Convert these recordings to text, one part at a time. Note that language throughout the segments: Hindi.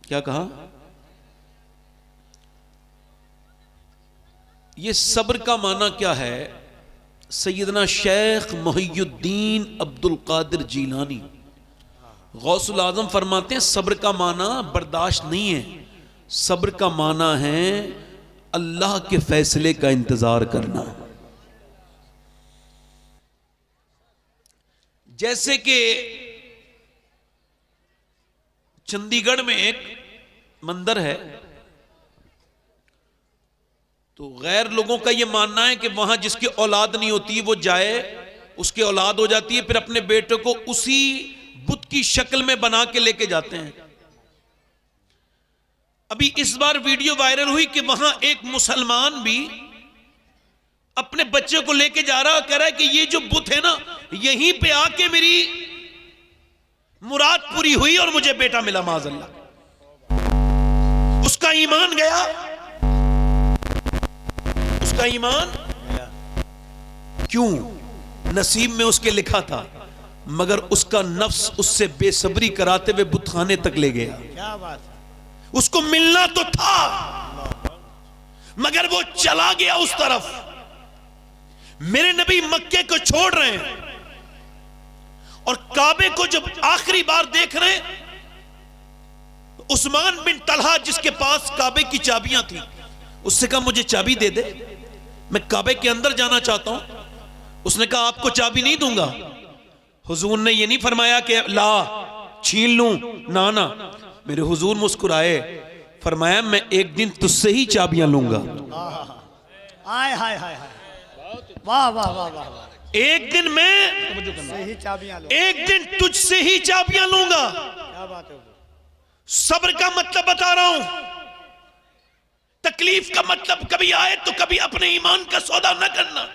क्या कहा? ये सब्र का माना क्या है? सैयदना शेख मुहियुद्दीन अब्दुल कादिर जीलानी गौसुल आजम फरमाते हैं सब्र का माना बर्दाश्त नहीं है, सब्र का माना है अल्लाह के फैसले का इंतजार करना। जैसे कि चंडीगढ़ में एक मंदिर है, तो गैर लोगों का यह मानना है कि वहां जिसकी औलाद नहीं होती वो जाए, उसकी औलाद हो जाती है, फिर अपने बेटे को उसी बुत की शक्ल में बना के लेके जाते हैं। अभी इस बार वीडियो वायरल हुई कि वहां एक मुसलमान भी अपने बच्चे को लेके जा रहा, कह रहा है कि ये जो बुत है ना, यहीं पे आके मेरी मुराद पूरी हुई और मुझे बेटा मिला माज़अल्लाह। उसका ईमान गया, उसका ईमान क्यों? नसीब में उसके लिखा था, मगर उसका नफ्स उससे बेसब्री कराते हुए बुतखाने तक ले गया। क्या बात है? उसको मिलना तो था मगर वो चला गया उस तरफ। मेरे नबी मक्के को छोड़ रहे हैं और काबे को जब आखिरी बार देख रहे हैं, उस्मान बिन तलहा जिसके पास काबे की चाबियां थी, उससे कहा मुझे चाबी दे दे, मैं काबे के अंदर जाना चाहता हूं। उसने कहा आपको चाबी नहीं दूंगा। हुजूर ने ये नहीं फरमाया कि ला छीन लूं, ना ना, मेरे हुजूर मुस्कुराए, फरमाया मैं एक दिन तुझसे ही चाबियां लूंगा। हाय हाय हाय हाय, वाह वाह वाह वाह। एक दिन मैं सही चाबियां लो, एक दिन तुझसे ही चाबियां लूंगा। क्या बात है? सब्र का मतलब बता रहा हूं। तकलीफ का मतलब कभी आए तो कभी अपने ईमान का सौदा न करना।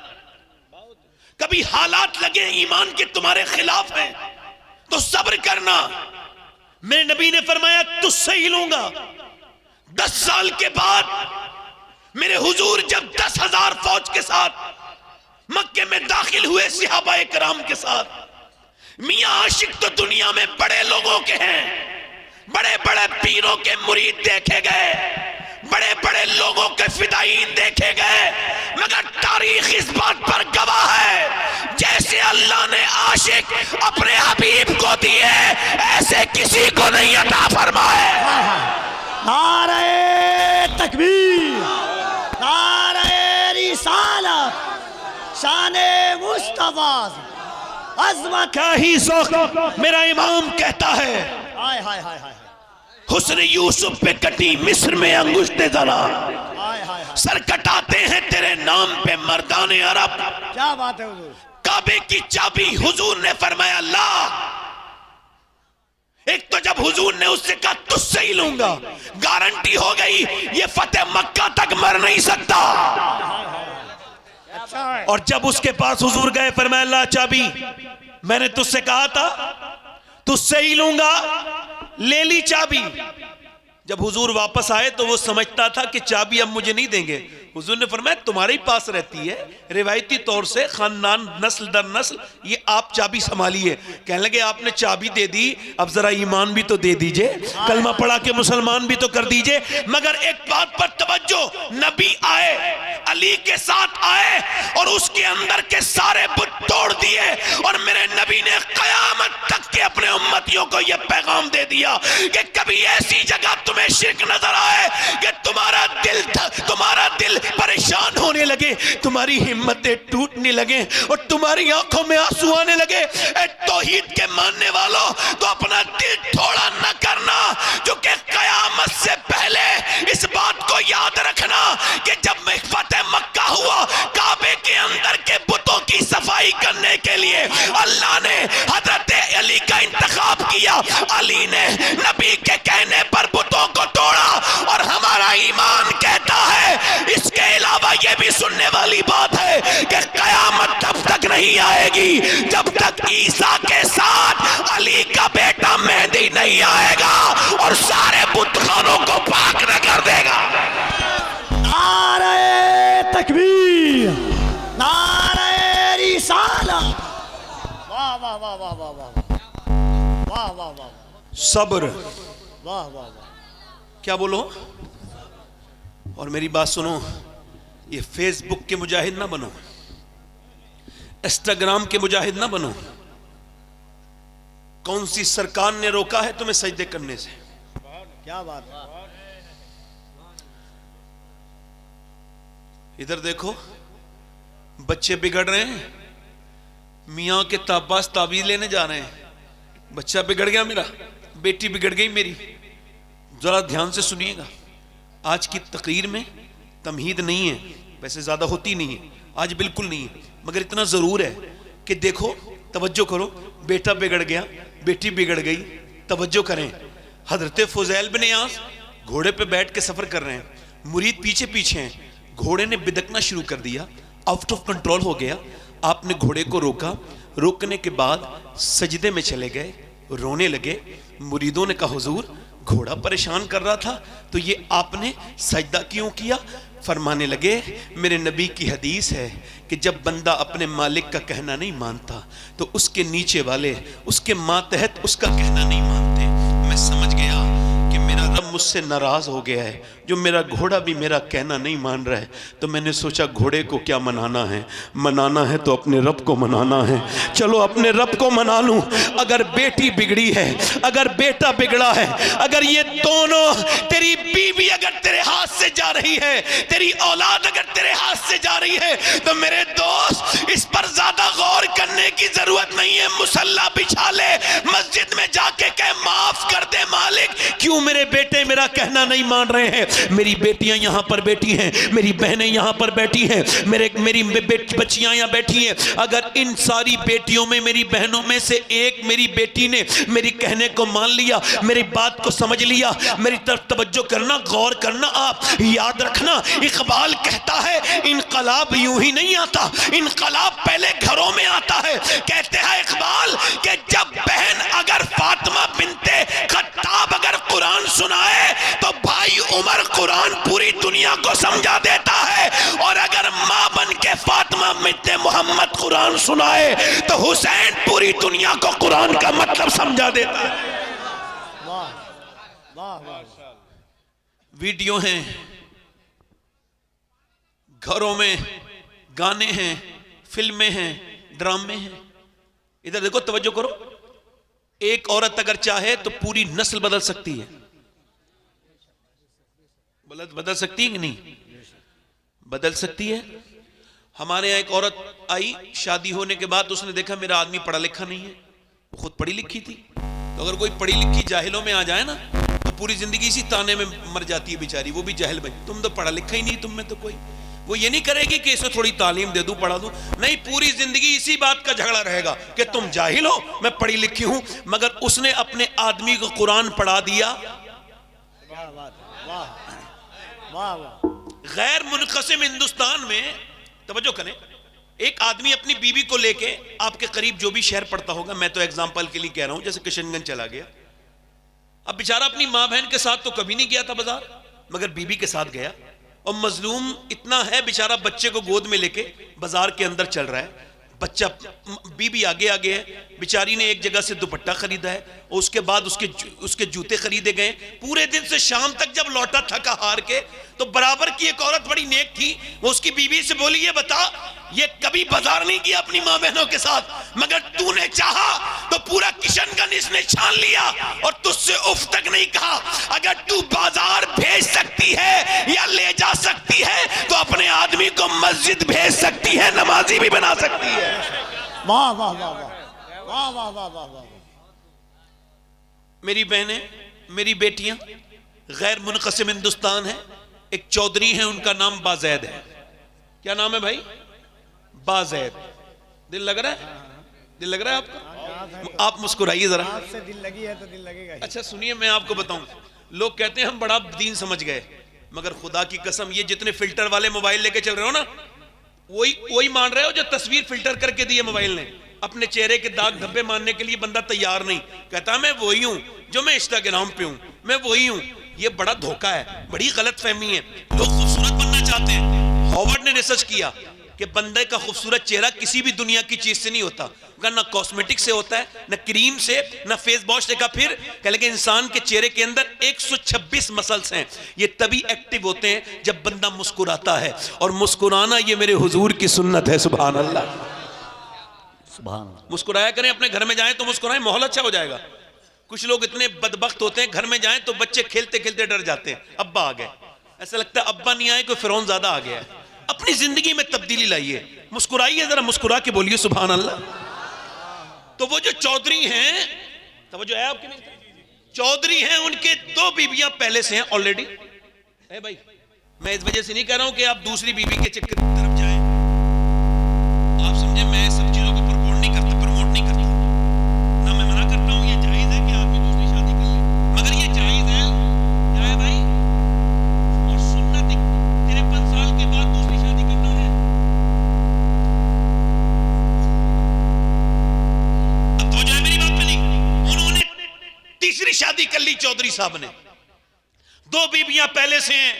कभी हालात लगे ईमान के तुम्हारे खिलाफ हैं तो सब्र करना। मेरे नबी ने फरमाया तुझसे ही लूंगा। 10 साल के बाद मेरे हुजूर जब 10,000 फौज के साथ मक्के में दाखिल हुए सहाबाए कराम के साथ, मियां आशिक तो दुनिया में बड़े लोगों के हैं, बड़े बड़े पीरों के मुरीद देखे गए, बड़े बड़े लोगों के फिदायीन देखे गए, मगर तारीख इस बात पर गवाह है जैसे अल्लाह ने आशिक अपने हबीब को दिए ऐसे किसी को नहीं अता फरमाए। नारे तकबीर, नारे रिसालत, शाने मुस्तफा, अज़मत क्या ही ज़ौक़ मेरा इमाम कहता है। हाय हाय हाय हाय, हुस्न यूसुफ पे कटी मिस्र में अंगुष्ते ज़रा, हाय हाय, सर कटाते हैं तेरे नाम पे मर्दाने अरब। क्या बात है हुजूर? काबे की चाबी हुजूर ने फरमाया ला। एक तो जब हुजूर ने उससे कहा तुझसे ही लूंगा, गारंटी हो गई ये फतेह मक्का तक मर नहीं सकता। अच्छा है। और जब उसके पास हुजूर गए फरमाया ला चाबी, मैंने तुझसे कहा था तुझसे ही लूंगा, ले ली चाबी। जब हुजूर वापस आए तो वो समझता था कि चाबी अब मुझे नहीं देंगे। हुजूर ने फरमाया तुम्हारे ही पास रहती है, रिवायती तौर से खानदान नस्ल दर नस्ल, ये आप चाबी संभालिए। कहने लगे आपने चाबी दे दी, अब जरा ईमान भी तो दे दीजिए, कलमा पढ़ा के मुसलमान भी तो कर दीजिए। मगर एक बात पर तवज्जो, नबी आए, अली के साथ आए और उसके अंदर के सारे बुत तोड़ दिए और मेरे नबी ने कयामत तक के अपने उम्मतियों को यह पैगाम दे दिया कि कभी ऐसी जगह तुम्हें शिर्क नजर आए कि तुम्हारा दिल परेशान होने लगे, तुम्हारी हिम्मतें टूटने लगे और तुम्हारी आंखों में आंसू आने लगे, तौहीद के मानने वालों तो अपना दिल थोड़ा न करना, जो कि कयामत से पहले इस बात को याद रखना कि जब फतेह मक्का हुआ, काबे के अंदर के बुतों की सफाई करने के लिए अल्लाह ने हजरत अली का इंतखाब किया। अली ने नबी के कहने पर बुतों को तोड़ा और हमारा ईमान कहता है। इसके अलावा यह भी सुनने वाली बात है कि कयामत तब तक नहीं आएगी जब तक ईसा के साथ अली का बेटा मेहदी नहीं आएगा और सारे बुतखानों को पाक न कर देगा। नारे तकबीर, नारे रिसालत, वाह वाह वाह वाह वाह वाह वाह वाह वाह वाह, सब्र, वाह वाह वाह, क्या बोलो? और मेरी बात सुनो, ये फेसबुक के मुजाहिद ना बनो, इंस्टाग्राम के मुजाहिद ना बनो। कौन सी सरकार ने रोका है तुम्हें सजदे करने से? क्या बात है। इधर देखो, बच्चे बिगड़ रहे हैं, मियाँ के ताबास ताबीज लेने जा रहे हैं। बच्चा बिगड़ गया मेरा, बेटी बिगड़ गई मेरी। जरा ध्यान से सुनिएगा, आज की तकरीर में तमहीद नहीं है, वैसे ज्यादा होती नहीं है, आज बिल्कुल नहीं है, मगर इतना जरूर है कि देखो, तवज्जो करो, बेटा बिगड़ गया, बेटी बिगड़ गई, तवज्जो करें। हजरत फुज़ैल बिन यास घोड़े पे बैठ के सफर कर रहे हैं, मुरीद पीछे पीछे हैं, घोड़े ने बिदकना शुरू कर दिया, आउट ऑफ कंट्रोल हो गया। आपने घोड़े को रोका, रोकने के बाद सजदे में चले गए, रोने लगे। मुरीदों ने कहा हुजूर घोड़ा परेशान कर रहा था तो ये आपने सजदा क्यों किया? फरमाने लगे मेरे नबी की हदीस है कि जब बंदा अपने मालिक का कहना नहीं मानता तो उसके नीचे वाले उसके मातहत उसका कहना नहीं मानते। मैं समझ गया कि मेरा रब मुझसे नाराज हो गया है, जो मेरा घोड़ा भी मेरा कहना नहीं मान रहा है। तो मैंने सोचा घोड़े को क्या मनाना है, मनाना है तो अपने रब को मनाना है, चलो अपने रब को मना लूं। अगर बेटी बिगड़ी है, अगर बेटा बिगड़ा है, अगर ये दोनों, तेरी बीवी अगर तेरे हाथ से जा रही है, तेरी औलाद अगर तेरे हाथ से जा रही है, तो मेरे दोस्त इस पर ज्यादा गौर करने की जरूरत नहीं है। मुसल्ला बिछा ले, मस्जिद में जाके कह माफ कर दे मालिक, क्यों मेरे बेटे मेरा कहना नहीं मान रहे हैं? मेरी बेटियां यहां पर बैठी हैं, मेरी बहनें यहां पर बैठी हैं, मेरी बच्चियां यहां बैठी हैं। अगर इन सारी बेटियों में, मेरी बहनों में से एक मेरी बेटी ने मेरी कहने को मान लिया, मेरी बात को समझ लिया, मेरी तरफ तवज्जो करना, गौर करना। आप याद रखना, इकबाल कहता है इनकलाब यूं ही नहीं आता, इनकलाब पहले घरों में आता है। कहते हैं इकबाल कि जब बहन अगर फातिमा बिनते खत्ताब अगर कुरान सुनाए तो भाई उमर कुरान पूरी दुनिया को समझा देता है, और अगर मां बन के फातिमा बिनते मोहम्मद कुरान सुनाए तो हुसैन पूरी दुनिया को कुरान का मतलब समझा देता है। वाह वाह वाह। वीडियो हैं, घरों में गाने हैं, फिल्में हैं, ड्रामे हैं। इधर देखो, तवज्जो करो, एक औरत अगर चाहे तो पूरी नस्ल बदल सकती है। बदल सकती है कि नहीं? बदल सकती है। हमारे यहाँ एक औरत आई, शादी होने के बाद उसने देखा मेरा आदमी पढ़ा लिखा नहीं है, वो खुद पढ़ी लिखी थी। तो अगर कोई पढ़ी लिखी जाहिलों में आ जाए ना तो पूरी जिंदगी इसी ताने में मर जाती है बेचारी, वो भी जाहिल बनी। तुम तो पढ़ा लिखा ही नहीं, तुम में तो कोई, वो ये नहीं करेगी कि इसे थोड़ी तालीम दे दूं, पढ़ा दूं, नहीं, पूरी जिंदगी इसी बात का झगड़ा रहेगा कि तुम जाहिल हो, मैं पढ़ी लिखी हूं। मगर उसने अपने आदमी को कुरान पढ़ा दिया। वाह वाह। गैर मुनक़सिम हिंदुस्तान में, तवज्जो करें, एक आदमी अपनी बीवी को लेके आपके करीब जो भी शहर पड़ता होगा, मैं तो एग्जांपल के लिए कह रहा हूं, जैसे किशनगंज चला गया, अब बेचारा अपनी माँ बहन के साथ तो कभी नहीं गया था बाजार, मगर बीवी के साथ गया, और मजलूम इतना है बेचारा, बच्चे को गोद में लेके बाजार के अंदर चल रहा है, बच्चा, बीबी आगे आगे है, बेचारी ने एक जगह से दुपट्टा खरीदा है, और उसके बाद उसके जूते खरीदे गए। पूरे दिन से शाम तक जब लौटा थका हार के, तो बराबर की एक औरत बड़ी नेक थी, वो उसकी बीवी से बोली, ये बता, ये कभी बाजार नहीं किया अपनी माँ बहनों के साथ, मगर तूने चाहा तो पूरा किशनगंज इसने छान लिया और तुझसे उफ तक नहीं कहा। अगर तू बाजार भेज सकती है या ले जा सकती है तो अपने आदमी को मस्जिद भेज सकती है, नमाजी भी बना सकती है। वाह वाह वाह वाह वाह वाह वाह वाह। मेरी बहनें, मेरी बेटियां, गैर मुनक़सिम हिंदुस्तान है, एक चौधरी है, उनका नाम बाज़ैद है। क्या नाम है भाई? बाज़ैद। दिल लग रहा है? दिल लग रहा है आपका? आप मुस्कुराइए जरा। आपसे दिल लगी है तो दिल लगेगा ही। अच्छा सुनिए, मैं आपको बताऊं, लोग कहते हैं हम बड़ा दीन समझ गए, मगर खुदा की कसम, ये जितने फिल्टर वाले मोबाइल लेके चल रहे हो ना, वही मान रहे हो जो तस्वीर फिल्टर करके दी है मोबाइल ने। अपने चेहरे के दाग धब्बे मानने के लिए बंदा तैयार नहीं, कहता मैं वही हूं जो मैं इंस्टाग्राम पे हूं, मैं वही हूं। ये बड़ा धोखा है, बड़ी गलत फहमी है। लोग खूबसूरत बनना चाहते हैं। हॉवर्ड ने रिसर्च किया कि बंदे का खूबसूरत चेहरा किसी भी दुनिया की चीज से नहीं होता, ना कॉस्मेटिक से होता है, ना क्रीम से, ना फेस वॉश से। फिर कह लगे इंसान के चेहरे के अंदर 126 मसल्स हैं, ये तभी एक्टिव होते हैं जब बंदा मुस्कुराता है, और मुस्कुराना ये मेरे हुजूर की सुन्नत है। सुभान अल्लाह। सुभान अल्लाह। मुस्कुराया करें, अपने घर में जाएं तो मुस्कुराएं, माहौल अच्छा हो जाएगा। कुछ लोग इतने बदबख्त होते हैं, घर में जाएं तो बच्चे खेलते खेलते डर जाते हैं, अब्बा आ गए, ऐसा लगता है अब्बा नहीं आए, कोई फिरौन ज्यादा आ गया है। अपनी जिंदगी में तब्दीली लाइए, मुस्कुराइए, जरा मुस्कुरा के बोलिए सुभान अल्लाह। तो वो जो चौधरी हैं, तो जो है आपके नहीं चौधरी हैं, उनके 2 बीबियां पहले से हैं ऑलरेडी। भाई मैं इस वजह से नहीं कह रहा हूं कि आप दूसरी बीबी के चक्कर की तरफ जाएं, आप समझे, मैं सब चीजों को प्रमोट नहीं करता, ना मैं मना करता हूं, ये जायज है कि आदमी दूसरी शादी कर ले, मगर ये जायज है क्या है भाई, और सुन्नत 53 साल के बाद दूसरी शादी करना है। अब तो जो है मेरी बात पे नहीं, उन्होंने तीसरी शादी कर ली चौधरी साहब ने, 2 बीबियां पहले से हैं,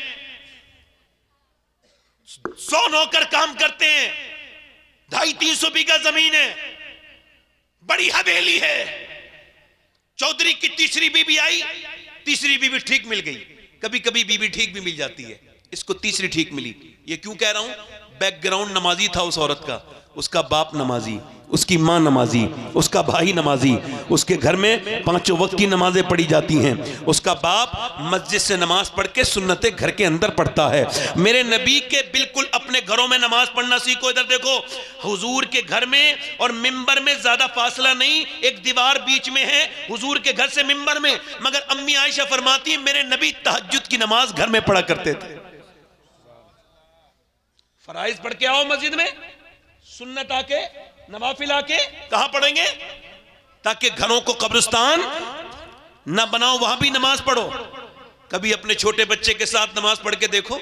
100 नौकर काम करते हैं, 250-300 बीघा जमीन है, बड़ी हवेली है। चौधरी की तीसरी बीबी आई, तीसरी बीबी ठीक मिल गई। कभी कभी बीबी ठीक भी मिल जाती है, इसको तीसरी ठीक मिली। ये क्यों कह रहा हूं, बैकग्राउंड नमाजी था उस औरत का, उसका बाप नमाजी, उसकी मां नमाजी, उसका भाई नमाजी, उसके घर में 5 वक्त की नमाजें पढ़ी जाती हैं, उसका बाप मस्जिद से नमाज पढ़ के सुन्नतें घर के अंदर पढ़ता है। मेरे नबी के बिल्कुल अपने घरों में नमाज पढ़ना सीखो। इधर देखो, हुजूर के घर में और मिंबर में ज्यादा फासला नहीं, एक दीवार बीच में है हुजूर के घर से मिंबर में, मगर अम्मी आयशा फरमाती है मेरे नबी तहज्जुद की नमाज घर में पढ़ा करते थे। फराइज पढ़ के आओ मस्जिद में, सुन्नत आके नवाफिल आके कहां पढ़ेंगे, ताकि घरों को कब्रिस्तान ना बनाओ, वहां भी नमाज पढ़ो। कभी अपने छोटे बच्चे के साथ नमाज पढ़ के देखो,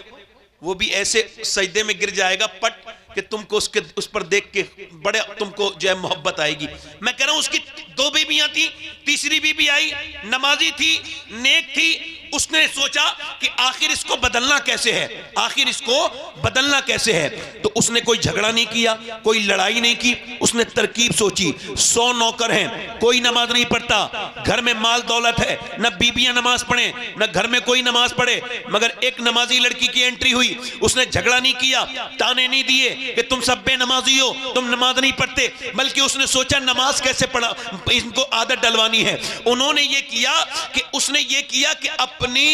वो भी ऐसे सजदे में गिर जाएगा पट कि तुमको उस पर देख के बड़े तुमको जो है मोहब्बत आएगी। मैं कह रहा हूं उसकी 2 बीबियां थी, तीसरी बीबी आई, नमाजी थी, नेक थी, उसने सोचा कि आखिर इसको बदलना कैसे है, आखिर इसको बदलना कैसे है। तो उसने कोई झगड़ा नहीं किया, कोई लड़ाई नहीं की, उसने तरकीब सोची। 100 नौकर हैं, कोई नमाज नहीं पढ़ता, घर में माल दौलत है, न बीबियां नमाज पढ़े न घर में कोई नमाज पढ़े, मगर एक नमाजी लड़की की एंट्री हुई, उसने झगड़ा नहीं किया, ताने नहीं दिए कि तुम सब बेनमाजी हो, तुम नमाज नहीं पढ़ते, बल्कि उसने सोचा नमाज कैसे पढ़ा, इनको आदत डलवानी है। उन्होंने ये किया कि उसने ये किया कि अपनी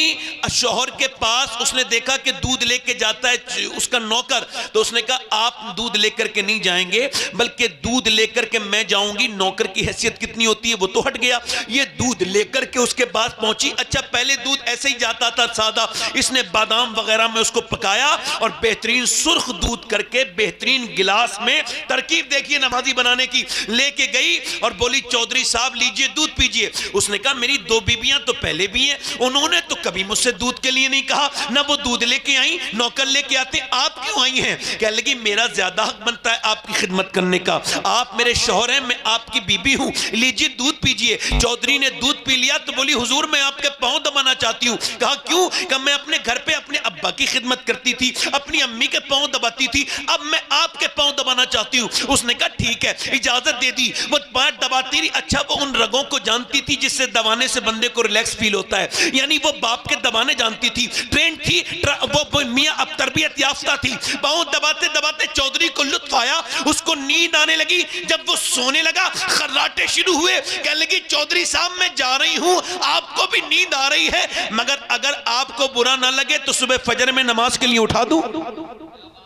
शौहर के पास उसने देखा कि दूध लेके जाता है उसका नौकर, तो उसने कहा आप दूध लेकर के नहीं जाएंगे, बल्कि दूध लेकर के मैं जाऊंगी। नौकर की हैसियत कितनी होती है वो तो हट गया, ये दूध लेकर के उसके पास पहुंची। अच्छा, पहले दूध ऐसे ही जाता था सादा, इसने बादाम वगैरह में उसको पकाया और बेहतरीन सुर्ख दूध करके बेहतरीन गिलास में, तरकीब देखिए नमाजी बनाने की, लेके गई और बोली चौधरी साहब लीजिए दूध पीजिए। उसने कहा मेरी 2 बीबियां तो पहले भी हैं, उन्होंने तो कभी मुझसे दूध के लिए नहीं कहा, ना वो दूध लेके आई, नौकर लेके आते, आप क्यों आई हैं? कह लगी मेरा ज्यादा हक बनता है आपकी खिदमत करने का, आप मेरे शौहर हैं, मैं आपकी बीबी हूं, लीजिए दूध पीजिए। चौधरी ने दूध पी लिया तो बोली हुजूर मैं आपके पांव दबाना चाहती हूं। कहा क्यों? कहा मैं अपने घर पे अपने अब्बा की खिदमत करती थी, अपनी अम्मी के पांव दबाती थी, अब मैं आपके पांव दबाना चाहती हूं। उसने कहा ठीक है, इजाजत दे दी। वो पैर दबाती रही। अच्छा, वो उन रगों को जानती थी जिससे दबाने से बंदे को रिलैक्स फील होता है, यानी वो बाप के दबाने जानती थी, ट्रेन थी, वो मियां अब तरबियत याफ्ता थी। पांव दबाते दबाते चौधरी को लुत्फ आया, उसको नींद आने लगी। जब वो सोने लगा खर्राटे शुरू हुए, कहने लगी चौधरी साहब मैं जा रही हूं, आपको भी नींद आ रही है, मगर अगर आपको बुरा ना लगे तो सुबह फजर में नमाज के लिए उठा दूं।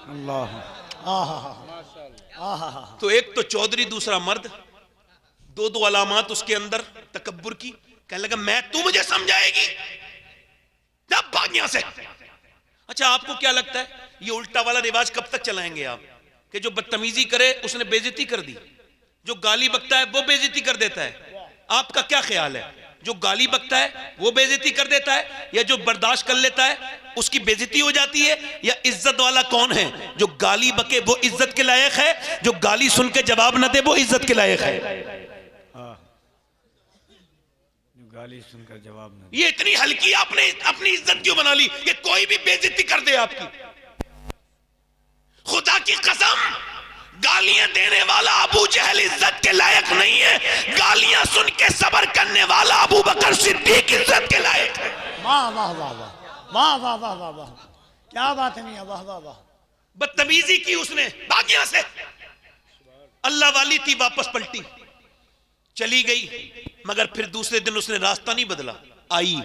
अल्लाह, तो एक तो चौधरी, दूसरा मर्द, 2 अलामात उसके अंदर तकब्बुर की। कहने लगा मैं, तू मुझे समझाएगी, जब भाग यहां से। अच्छा, आपको क्या लगता है ये उल्टा वाला रिवाज कब तक चलाएंगे आप, कि जो बदतमीजी करे उसने बेइज्जती कर दी, जो गाली बकता है वो बेइज्जती कर देता है? आपका क्या ख्याल है, जो गाली बकता है वो बेइज्जती कर देता है, या जो बर्दाश्त कर लेता है उसकी बेइज्जती हो जाती है? या इज्जत वाला कौन है? जो गाली बके वो इज्जत के लायक है, जो गाली सुन के जवाब न दे वो इज्जत के लायक है। गाली सुनकर जवाब न, ये इतनी हल्की आपने अपनी इज्जत क्यों बना ली कि कोई भी बेइज्जती कर दे आपकी? खुदा की कसम, गालियां देने वाला अबू जहल इज्जत के लायक नहीं है, गालियां सुन के सब्र करने वाला अबू बकर सिद्दीक इज्जत के लायक है। वाह वाह वाह वाह वाह वाह वाह वाह वाह, क्या बात है मियां, वाह वाह वाह। बदतमीजी की उसने, भाग यहां से। अल्लाह वाली थी, वापस पलटी, चली गई, मगर फिर दूसरे दिन उसने रास्ता नहीं बदला, आई।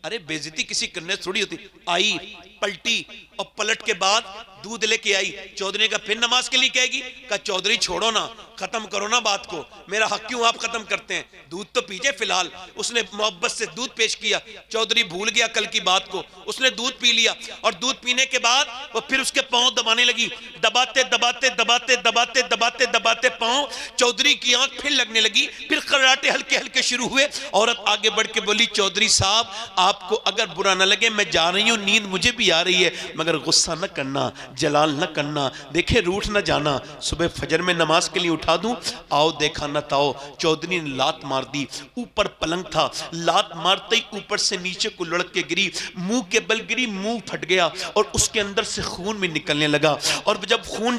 अरे बेइज्जती किसी करने थोड़ी होती, आई, पलटी, और पलट के बाद दूध लेके आई। चौधरी का फिर नमाज के लिए कहेगी, कहा चौधरी छोड़ो ना, खत्म करो ना बात को, मेरा हक क्यों आप खत्म करते हैं, दूध तो पीजिए फिलहाल। उसने मोहब्बत से दूध पेश किया, चौधरी भूल गया कल की बात को, उसने दूध पी लिया, और दूध पीने के बाद वो फिर उसके पांव दबाने लगी, दबाते दबाते दबाते दबाते दबाते दबाते पांव, चौधरी की आंख फिर लगने लगी, फिर खर्राटे हल्के हल्के शुरू हुए। औरत आगे बढ़ के बोली, चौधरी साहब आपको अगर बुरा ना लगे, मैं जा रही हूं, नींद मुझे भी आ रही है, मगर गुस्सा न करना, जलाल न करना, देखे रूठ न जाना, सुबह फजर में नमाज के लिए उठा दूं, आओ देखा न ताओ। चौधरी ने लात मार दी, ऊपर पलंग था, लात मारते ही ऊपर से नीचे को लुढ़क के गिरी, मुंह के बल गिरी, मुंह फट गया और उसके अंदर से खून भी निकलने लगा। और जब खून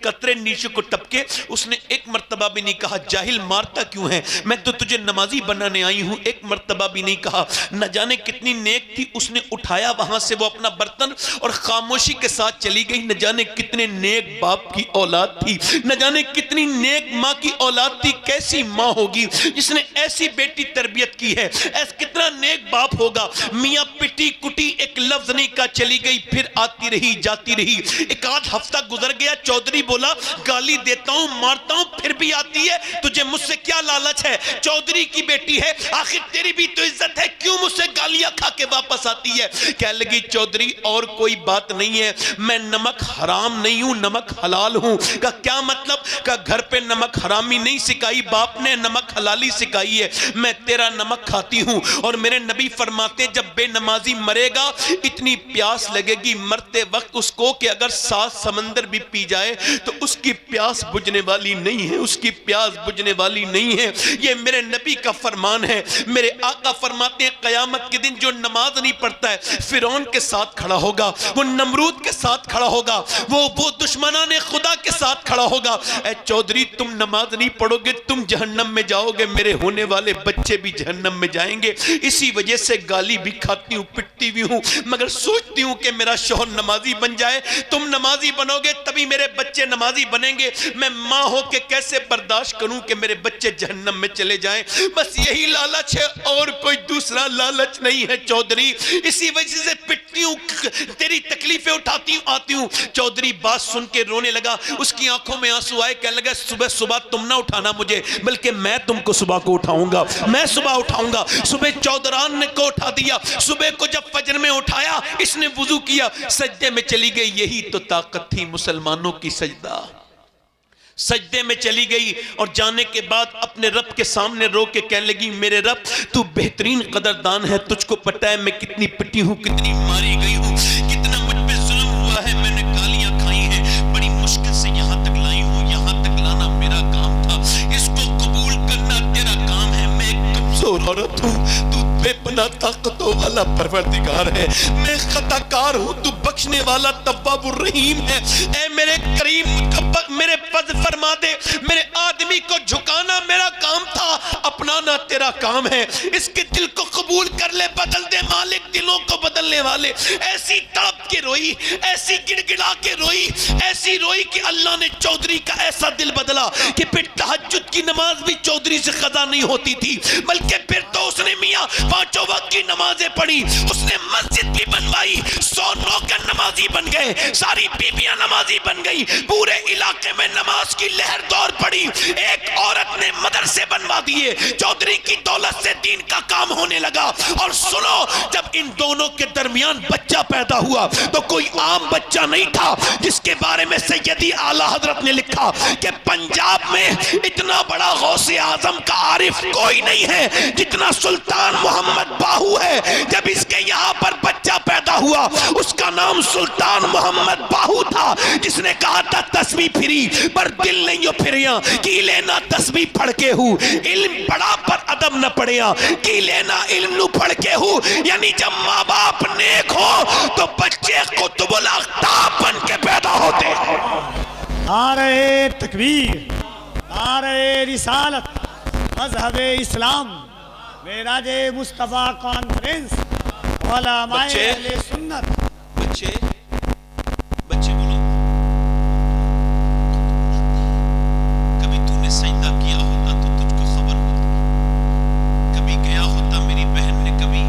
कतरे नीचे को टपके, उसने एक मर्तबा भी नहीं कहा जाहिल मारता क्यों है, मैं तो तुझे नमाजी बनाने आई हूं, एक मर्तबा भी नहीं कहा। न जाने कितनी नेक थी, उसने उठाया वहां से वो अपना बर्तन और खामोशी के साथ चली गई। न जाने कितने नेक बाप की औलाद थी, न जाने कितनी नेक माँ की औलाद थी, कैसी माँ होगी जिसने ऐसी बेटी तरबियत की है, ऐसा कितना नेक बाप होगा। मियाँ पिटी कुटी एक लफ्ज नहीं का चली गई, फिर आती रही जाती रही, एक आध हफ्ता गुजर गया। चौधरी बोला गाली देता हूं मारता हूं फिर भी आती है, तुझे मुझसे क्या लालच है, चौधरी की बेटी है, आखिर तेरी भी तो इज्जत है, क्यों मुझसे गालियां खा के वापस आती है। कह लगी चौधरी और कोई बात नहीं है, मैं नमक हराम नहीं हूं, नमक हलाल हूं। का क्या मतलब, का घर पे नमक हरामी नहीं सिखाई, बाप ने नमक हलाली सिखाई है। मैं तेरा नमक खाती हूं, और मेरे नबी फरमाते जब बेनमाजी मरेगा इतनी प्यास लगेगी मरते वक्त उसको कि अगर 7 समंदर भी पी जाए तो उसकी प्यास बुझने वाली नहीं है, उसकी प्यास बुझने वाली नहीं है। ये मेरे नबी का फरमान है। मेरे आका फरमाते हैं कयामत के दिन जो नमाज नहीं पढ़ता है फिरौन के साथ खड़ा होगा, वो नमरूद के साथ खड़ा होगा, वो दुश्मनाने खुदा के साथ खड़ा होगा। ऐ चौधरी तुम नमाज नहीं पढ़ोगे तुम जहन्नम में जाओगे, मेरे होने वाले बच्चे भी जहन्नम में जाएंगे। इसी वजह से गाली भी खाती हूँ, पिटती भी हूँ, मगर सोचती हूँ कि मेरा शौहर नमाजी बन जाए। तुम नमाजी बनोगे तभी मेरे बच्चे नमाजी बनेंगे। मैं माँ हो के कैसे बर्दाश्त करूं कि मेरे बच्चे जहन्नम में चले जाएं। बस यही लालच है और कोई दूसरा लालच नहीं है चौधरी। इसी वजह से पिटती हूँ, तेरी तकलीफें उठाती हूँ, आती हूँ। चौधरी बात सुन के रोने लगा, उसकी आंखों में आंसू आए, कहने लगा सुबह सुबह तुम ना उठाना मुझे, बल्कि मैं तुमको सुबह को उठाऊंगा, मैं सुबह उठाऊंगा। सुबह चौधरान ने को उठा दिया। सुबह को जब फजर में उठाया इसने वुजू किया, सजदे में चली गई। यही तो ताकत थी मुसलमानों की, सजदा। सजदे में चली गई और जाने के बाद अपने रब के सामने रो के कहने लगी मेरे रब तू बेहतरीन कदरदान है, तुझको पता है मैं कितनी पिटी हूँ, कितनी मारी गई हूँ, कितना मुझ पे जुल्म हुआ है, मैंने गालियां खाई हैं, बड़ी मुश्किल से यहाँ तक लाई हूँ, यहाँ तक लाना मेरा काम था, इसको कबूल करना तेरा काम है। मैं एक कमजोर औरत हूँ, तू बेपनाह ताकतों वाला परवरदिगार है, मैं खताकार हूँ, तू बख्शने वाला तव्वाबुर रहीम है। ऐ मेरे करीम मेरे पद फरमा दे, मेरे आदमी को झुकाना मेरा काम था, अपनाना तेरा काम है। इसके दिल को कबूल कर ले, बदल दे मालिक दिलों को बदलने वाले। ऐसी तड़प के रोई, ऐसी गिड़गिड़ा के रोई, ऐसी रोई कि अल्लाह ने चौधरी का ऐसा दिल बदला कि फिर तहज्जुद की नमाज भी चौधरी से कदा नहीं होती थी, बल्कि फिर तो उसने मियाँ 5 वक्त की नमाजें पढ़ी, उसने मस्जिद भी बनवाई, 100 नौकर नमाजी बन गए, सारी बीबियां नमाजी बन गई, पूरे इलाके में नमाज की लहर दौड़ पड़ी। एक औरत ने मदरसे बनवा दिए, चौधरी की दौलत से दीन का काम होने लगा। और सुनो, जब इन दोनों के दरमियान बच्चा पैदा हुआ तो कोई आम बच्चा नहीं था, जिसके बारे में सैयदी आला हजरत ने लिखा कि पंजाब में इतना बड़ा गौसे आजम का आरिफ कोई नहीं है जितना सुल्तान मोहम्मद बाहू है। जब इसके यहाँ पर बच्चा पैदा हुआ उसका नाम सुल्तान मोहम्मद बाहू था, जिसने कहा था तस्बीह फिरी पर दिल नहीं हो फिरिया, की लेना तस्बीह पढ़ के हूँ, इल्म पढ़ा पर अदब न पढ़िया, की लेना इल्म नु पढ़ के हूँ। यानी जब माँ बाप नेक हो तो बच्चे कुतुबुल आफ्ताब बन के पैदा होते हैं। नारे तकबीर, नारे रिसालत, मजहब इस्लाम, मेराज मुस्तफ़ा कॉन्फ्रेंस, उलमाए बच्चे। अहले सुन्नत। बच्चे बच्चे बोलो, कभी तूने सजदा किया होता तो तुझको खबर होती, कभी गया होता मेरी बहन ने, कभी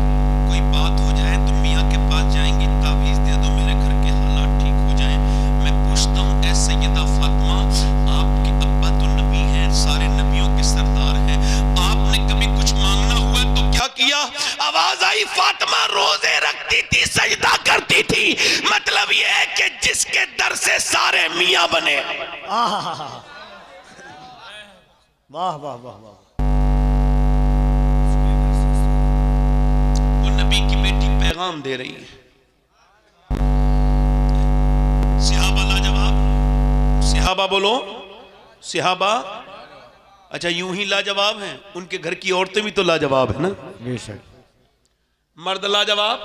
कोई बात हो जाए तो मियाँ के पास जाएंगे, तावीज़ दे दो मेरे घर के हालात ठीक हो जाएं। मैं पूछता हूँ ऐ सैयदा फातिमा, आपके अब्बा तो नबी हैं, सारे नबियों के सरदार हैं, आपने कभी कुछ मांगना हुआ तो क्या किया? आवाज आई, फातिमा रोजे रखती थी, सजदा करती थी। मतलब यह है कि जिसके दर से सारे मियां बने। आहा, वाह वाह वाह वाह। वो नबी की बेटी पैगाम दे रही है। सिहाबा लाजवाब, सिहाबा बोलो, सिहाबा अच्छा यूं ही लाजवाब हैं, उनके घर की औरतें भी तो लाजवाब है ना। बेशक। मर्द लाजवाब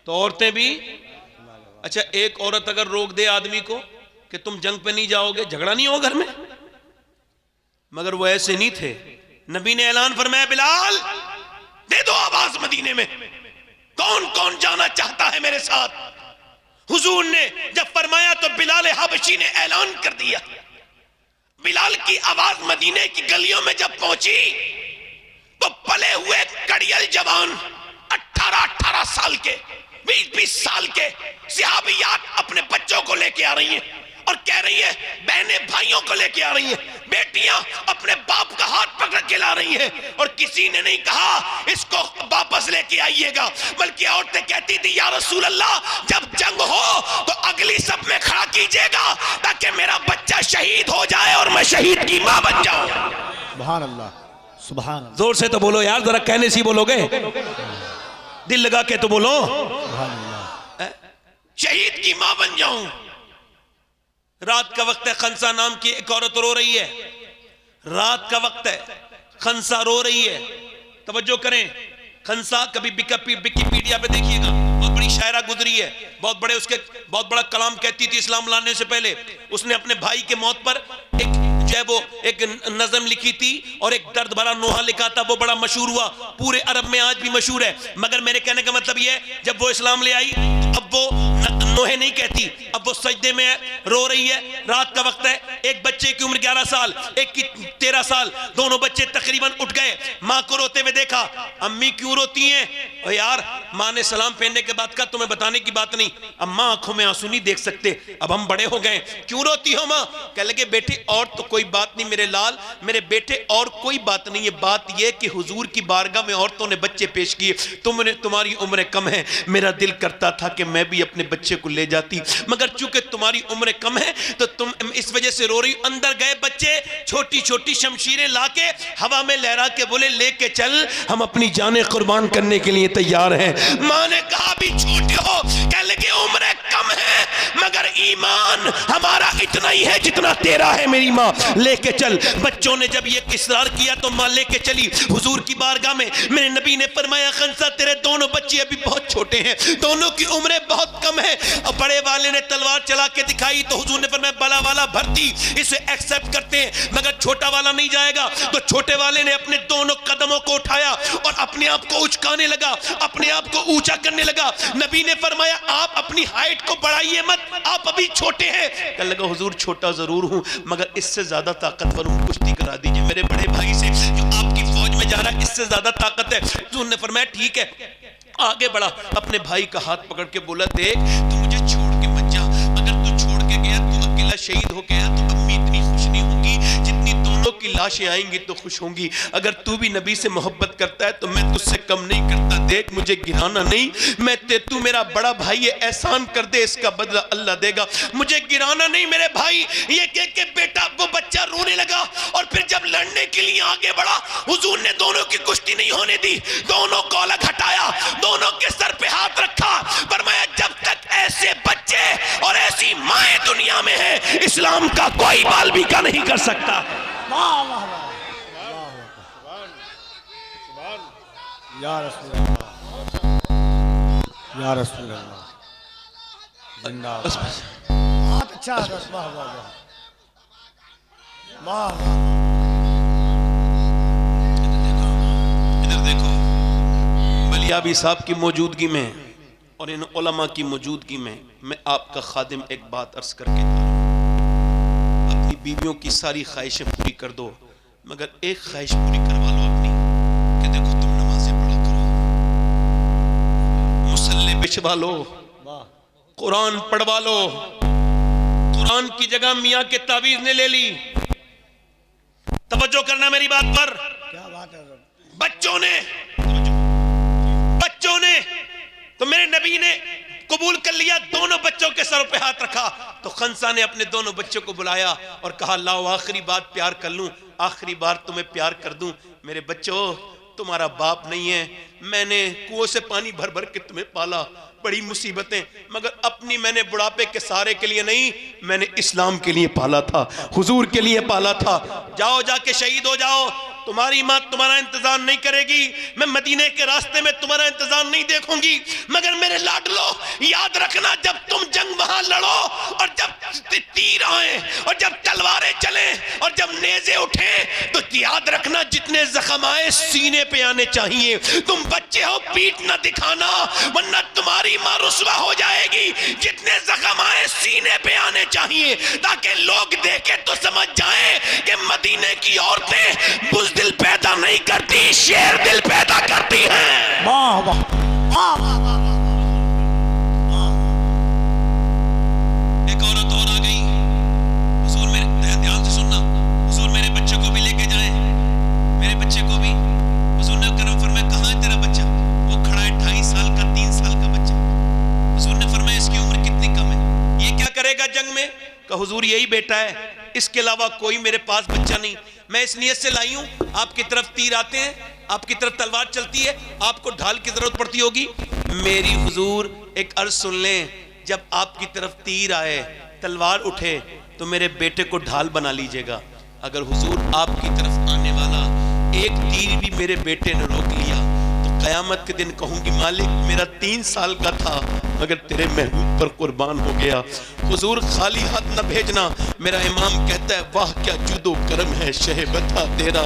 तो औरतें भी। अच्छा एक औरत अगर रोक दे आदमी को कि तुम जंग पे नहीं जाओगे, झगड़ा नहीं होगा घर में, मगर वो ऐसे नहीं थे। नबी ने ऐलान फरमाया, बिलाल दे दो आवाज मदीने में, कौन कौन जाना चाहता है मेरे साथ। हुजूर ने जब फरमाया तो बिलाल हबशी ने ऐलान कर दिया। बिलाल की आवाज मदीने की गलियों में जब पहुंची तो पले हुए कड़ियल जवान 18-18 साल के, 20-20 साल के सिहाबियात अपने बच्चों को लेके आ रही हैं और कह रही है, बहनें भाइयों को लेके आ रही हैं, बेटियां अपने बाप का हाथ पकड़ के ला रही हैं, और किसी ने नहीं कहा इसको वापस लेके आइएगा, बल्कि औरतें कहती थी, या रसूल अल्लाह जब जंग हो तो अगली सब में खड़ा कीजिएगा ताकि मेरा बच्चा शहीद हो जाए और मैं शहीद की मां बन जाऊं। सुभान अल्लाह, सुभान अल्लाह, जोर से तो बोलो यार, जरा कहने से ही बोलोगे, दिल लगा के तो बोलो, सुभान अल्लाह। शहीद की मां बन जाऊं। रात का वक्त है, खंसा नाम की एक औरत रो रही है, रात का वक्त है, खंसा रो रही है। तवज्जो करें, खंसा कभी विकिपीडिया पे देखिएगा, बहुत बड़ी शायरा गुजरी है, बहुत बड़ा कलाम कहती थी इस्लाम लाने से पहले। उसने अपने भाई के मौत पर एक जो है वो एक नज़म लिखी थी और एक दर्द भरा नोहा लिखा था, वो बड़ा मशहूर हुआ, पूरे अरब में आज भी मशहूर है। मगर मेरे कहने का मतलब ये है, जब वो इस्लाम ले आई अब वो नोहे नहीं कहती, अब वो सजदे में रो रही है, रात का वक्त है, एक बच्चे की उम्र 11 साल, एक की 13 साल, दोनों बच्चे तकरीबन उठ गए, माँ को रोते हुए देखा। अम्मी क्यों रोती हैं? और यार माँ ने सलाम पहनने के बाद का तुम्हें बताने की बात नहीं, अम्मा आंखों में आंसू नहीं देख सकते, अब हम बड़े हो गए, क्यों रोती हो माँ? कह लगे बेटे और तो कोई बात नहीं मेरे लाल, मेरे बेटे और कोई बात नहीं है, बात यह कि हुजूर की बारगाह में औरतों ने बच्चे पेश किए, तुम्हारी उम्र कम है, मेरा दिल करता था कि मैं भी अपने बच्चे को ले जाती, मगर चूंकि तुम्हारी उम्र कम है तो तुम इस वजह से रो रही। अंदर गए बच्चे, छोटी छोटी शमशीरें लाके हवा में लहरा के बोले, लेके चल, हम अपनी जानें कुर्बान करने के लिए तैयार हैं। मां ने कहा भी छोटे हो, कह लगे उम्र कम है मगर ईमान हमारा इतना ही है जितना तेरा है मेरी माँ, लेके चल। बच्चों ने जब ये इसरार किया तो माँ लेके चली हुजूर की बारगाह में। मेरे नबी ने फरमाया, खंसा तेरे दोनों बच्चे अभी बहुत छोटे हैं, दोनों की उम्रें बहुत कम है। और बड़े वाले ने तलवार चला के दिखाई तो हुजूर ने फरमाया, बड़ा वाला भर्ती इसे एक्सेप्ट करते हैं मगर छोटा वाला नहीं जाएगा। तो छोटे वाले ने अपने दोनों कदमों को उठाया और अपने आप को उचकाने लगा, अपने आप को ऊंचा करने लगा। नबी ने फरमाया, आप अपनी हाइट को बढ़ाइए मत, आप अभी छोटे हैं। कहने लगा, हुजूर छोटा जरूर हूं मगर इससे ज्यादा ताकतवर हूं, कुश्ती करा दीजिए मेरे बड़े भाई से जो आपकी फौज में जा रहा है, इससे ज्यादा ताकत है। हुजूर ने फरमाया ठीक है, आगे बढ़ा, अपने भाई का हाथ पकड़ के बोला, देख तू मुझे छोड़ के मत जा, अगर तू छोड़ के गया, तू अकेला शहीद हो गया तो अम्मी इतनी खुश नहीं होंगी जितनी दोनों की लाशें आएंगी तो खुश होंगी। अगर तू भी नबी से मोहब्बत करता है तो मैं तुझसे कम नहीं करता, देख मुझे गिराना नहीं, तू मेरा बड़ा भाई है, एहसान कर दे, इसका बदला अल्लाह देगा, मुझे गिराना नहीं मेरे भाई। ये कह के बेटा वो बच्चा रोने लगा और फिर जब लड़ने के लिए आगे बढ़ा, हुजूर ने दोनों की कुश्ती नहीं होने दी, दोनों को अलग हटाया, दोनों के सर पे हाथ रखा, फरमाया जब तक ऐसे बच्चे और ऐसी माएं दुनिया में है, इस्लाम का कोई बाल भी का नहीं कर सकता। वाह वाह वाह, या रसूल अल्लाह, या रसूल अल्लाह, जिंदाबाद। बहुत अच्छा, वाह वाह वाह, वाह इधर देखो, बलियाबी साहब की मौजूदगी में और इन उलमा की मौजूदगी में मैं आपका खादिम एक बात अर्ज करके जा रहा हूं। अपनी बीवियों की सारी ख्वाहिशें पूरी कर दो, मगर एक ख्वाहिश पूरी करवा लो अपनी, कि देखो तुम नमाजें पढ़ा करो, मुसल्ले बिछवा लो, वाह कुरान पढ़वा लो। कुरान की जगह मियाँ के तावीज ने ले ली। तवज्जो करना मेरी बात पर। क्या बात है। बच्चों ने तो मेरे नबी ने कबूल कर लिया, दोनों बच्चों के सर पे हाथ रखा तो खंसा ने अपने दोनों बच्चों को बुलाया और कहा लाओ आखिरी बात प्यार कर लूं, आखिरी बार तुम्हें प्यार कर दूं। मेरे बच्चों, तुम्हारा बाप नहीं है, मैंने कुओं से पानी भर भर के तुम्हें पाला, बड़ी मुसीबतें, मगर अपनी मैंने बुढ़ापे के सहारे के लिए नहीं, मैंने इस्लाम के लिए पाला था, हुजूर के लिए पाला था। जाओ जाके शहीद हो जाओ, तुम्हारी माँ तुम्हारा इंतजार नहीं करेगी, मैं मदीने के रास्ते में तुम्हारा इंतजार नहीं देखूंगी। मगर मेरे लाडलो, याद रखना, जब तुम जंग वहां लड़ो और जब तीर आए और जब तलवारें चले और जब नेज़े उठे, तो याद रखना जितने जख्म आए सीने पे आने चाहिए। तुम बच्चे हो, पीठ न दिखाना, वरना तुम्हारी माँ रुसवा हो जाएगी। जितने जख्म आए सीने पे आने चाहिए, ताकि लोग देखे तो समझ जाएं कि मदीने की औरतें दिल पैदा नहीं करती, शेर दिल पैदा करती हैं। वाह वाह वाह वाह वाह। एक औरत और आ गई, हुजूर मेरे ध्यान से सुनना, हुजूर मेरे बच्चे को भी लेके जाएं, मेरे बच्चे को भी। हुजूर ने करम फरमाया कहाँ है तेरा बच्चा? वो खड़ा है 2.5 साल का, 3 साल का बच्चा। हुजूर ने फरमाया इसकी उम्र कितनी कम है, ये क्या करेगा जंग में? कहा हुजूर यही बेटा है, इसके अलावा कोई मेरे पास बच्चा नहीं। मैं इस नियत से लाई हूं, आपकी तरफ तीर आते हैं, आपकी तरफ तलवार चलती है, आपको ढाल की जरूरत पड़ती होगी। मेरी हुजूर एक अर्ज सुन लें, जब आपकी तरफ तीर आए, तलवार उठे, तो मेरे बेटे को ढाल बना लीजिएगा। अगर हुजूर आपकी तरफ आने वाला एक तीर भी मेरे बेटे ने रोक लिया, तो कयामत के दिन कहूंगी मालिक मेरा 3 साल का था, मगर तेरे महबूब पर कुर्बान हो गया। हुजूर खाली हाथ न भेजना। मेरा इमाम कहता है वाह क्या जुदो करम है शहे बता तेरा,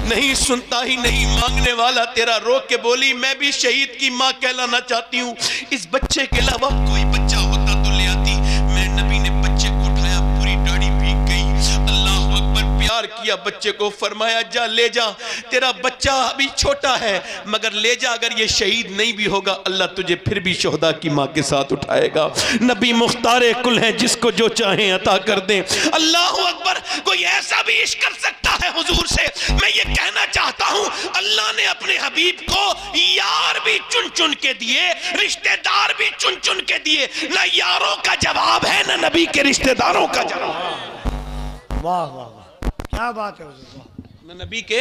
नहीं सुनता ही नहीं मांगने वाला तेरा। रो के बोली मैं भी शहीद की माँ कहलाना चाहती हूँ, इस बच्चे के अलावा कोई बच्चा होता तो ले आती। मेरे नबी ने बच्चे को उठाया, पूरी दाढ़ी भीग गई, अल्लाह अकबर, प्यार किया बच्चे को, फरमाया जा ले जा, तेरा बच्चा अभी छोटा है, मगर ले जा, अगर ये शहीद नहीं भी होगा अल्लाह तुझे फिर भी शोहदा की माँ के साथ उठाएगा। नबी मुख्तारे कुल हैं, जिसको जो चाहे अता कर दें। अल्लाह अकबर, कोई ऐसा भी इश्क कर सकता है हुजूर से? मैं ये कहना चाहता हूँ, अल्लाह ने अपने हबीब को यार भी चुन चुन के दिए, रिश्तेदार भी चुन चुन के दिए। ना यारों का जवाब है, ना नबी के रिश्तेदारों का जवाब। वाह वाह वाह, क्या बात है हुजूर, ना नबी के